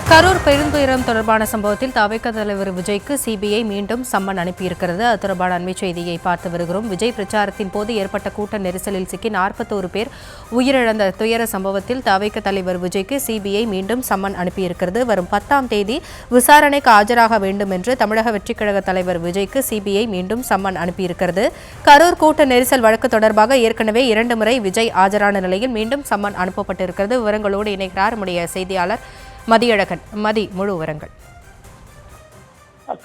கரூர் பெருந்துயரம் தொடர்பான சம்பவத்தில் தவிக தலைவர் விஜய்க்கு சிபிஐ மீண்டும் சம்மன் அனுப்பியிருக்கிறது. அது தொடர்பான அண்மை செய்தியை பார்த்து வருகிறோம். விஜய் பிரச்சாரத்தின் போது ஏற்பட்ட கூட்ட நெரிசலில் சிக்கி 41 பேர் உயிரிழந்த துயர சம்பவத்தில் தவிக தலைவர் விஜய்க்கு சிபிஐ மீண்டும் சம்மன் அனுப்பியிருக்கிறது. வரும் 10ஆம் தேதி விசாரணைக்கு ஆஜராக வேண்டும் என்று தமிழக வெற்றிக் கழக தலைவர் விஜய்க்கு சிபிஐ மீண்டும் சம்மன் அனுப்பியிருக்கிறது. கரூர் கூட்ட நெரிசல் வழக்கு தொடர்பாக ஏற்கனவே 2 முறை விஜய் ஆஜரான நிலையில் மீண்டும் சம்மன் அனுப்பப்பட்டிருக்கிறது. விவரங்களோடு இணைகிறார் நம்முடைய செய்தியாளர் மதியழகன். முழு விவரங்கள்.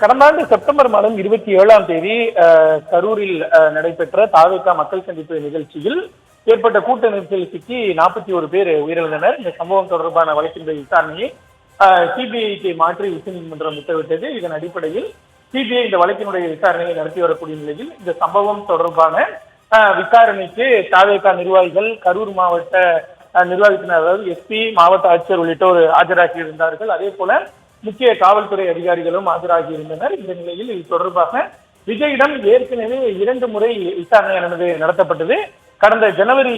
கடந்த ஆண்டு செப்டம்பர் மாதம் 27ஆம் தேதி கரூரில் நடைபெற்ற தாவேகா மக்கள் சந்திப்பு நிகழ்ச்சியில் ஏற்பட்ட கூட்ட நெரிசலில் சிக்கி 41 பேர் உயிரிழந்தனர். இந்த சம்பவம் தொடர்பான வழக்கினுடைய விசாரணையை சிபிஐக்கு மாற்றி உச்சநீதிமன்றம் உத்தரவிட்டது. இதன் அடிப்படையில் சிபிஐ இந்த வழக்கினுடைய விசாரணையை நடத்தி வரக்கூடிய நிலையில் இந்த சம்பவம் தொடர்பான விசாரணைக்கு தாவேகா நிர்வாகிகள், கரூர் மாவட்ட நிர்வாகத்தினர், அதாவது எஸ்பி, மாவட்ட ஆட்சியர் உள்ளிட்டோர் ஆஜராகி இருந்தார்கள். அதே போல முக்கிய காவல்துறை அதிகாரிகளும் ஆஜராகி இருந்தனர். இந்த நிலையில் இது தொடர்பாக விஜயிடம் ஏற்கனவே 2 முறை விசாரணையானது நடத்தப்பட்டது. கடந்த ஜனவரி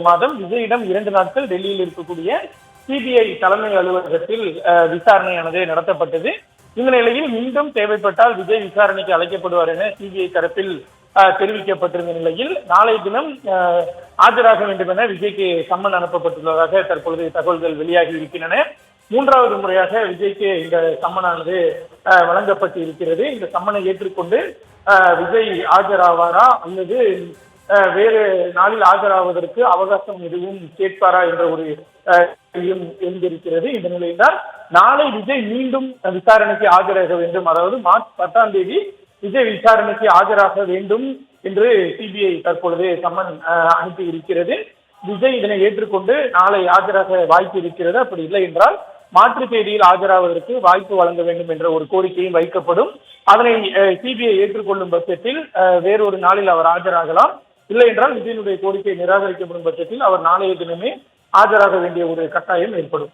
மாதம் விஜயிடம் 2 நாட்கள் டெல்லியில் இருக்கக்கூடிய சிபிஐ தலைமை அலுவலகத்தில் விசாரணையானது நடத்தப்பட்டது. இந்த நிலையில் மீண்டும் தேவைப்பட்டால் விஜய் விசாரணைக்கு அழைக்கப்படுவார் என சிபிஐ தரப்பில் தெரிவிக்கப்பட்டிருந்த நிலையில் நாளைய தினம் ஆஜராக வேண்டும் என விஜய்க்கு சம்மன் அனுப்பப்பட்டுள்ளதாக தற்பொழுது தகவல்கள் வெளியாகி இருக்கின்றன. 3வது முறையாக விஜய்க்கு இந்த சம்மனானது வழங்கப்பட்டு இருக்கிறது. இந்த சம்மனை ஏற்றுக்கொண்டு விஜய் ஆஜராவாரா அல்லது வேறு நாளில் ஆஜராவதற்கு அவகாசம் எதுவும் கேட்பாரா என்ற ஒரு எழுந்திருக்கிறது. இந்த நிலையில்தான் நாளை விஜய் மீண்டும் விசாரணைக்கு ஆஜராக வேண்டும், அதாவது மார்ச் 10ஆம் தேதி விஜய் விசாரணைக்கு ஆஜராக வேண்டும் என்று சிபிஐ தற்பொழுது சம்மன் அனுப்பி இருக்கிறது. விஜய் இதனை ஏற்றுக்கொண்டு நாளை ஆஜராக வாய்ப்பு இருக்கிறது. அப்படி இல்லை என்றால் மாற்று தேதியில் ஆஜராவதற்கு வாய்ப்பு வழங்க வேண்டும் என்ற ஒரு கோரிக்கையும் வைக்கப்படும். அதனை சிபிஐ ஏற்றுக்கொள்ளும் பட்சத்தில் வேறொரு நாளில் அவர் ஆஜராகலாம். இல்லை என்றால் விஜயனுடைய கோரிக்கை நிராகரிக்கப்படும் பட்சத்தில் அவர் நாளைய தினமே ஆஜராக வேண்டிய ஒரு கட்டாயம் ஏற்படும்.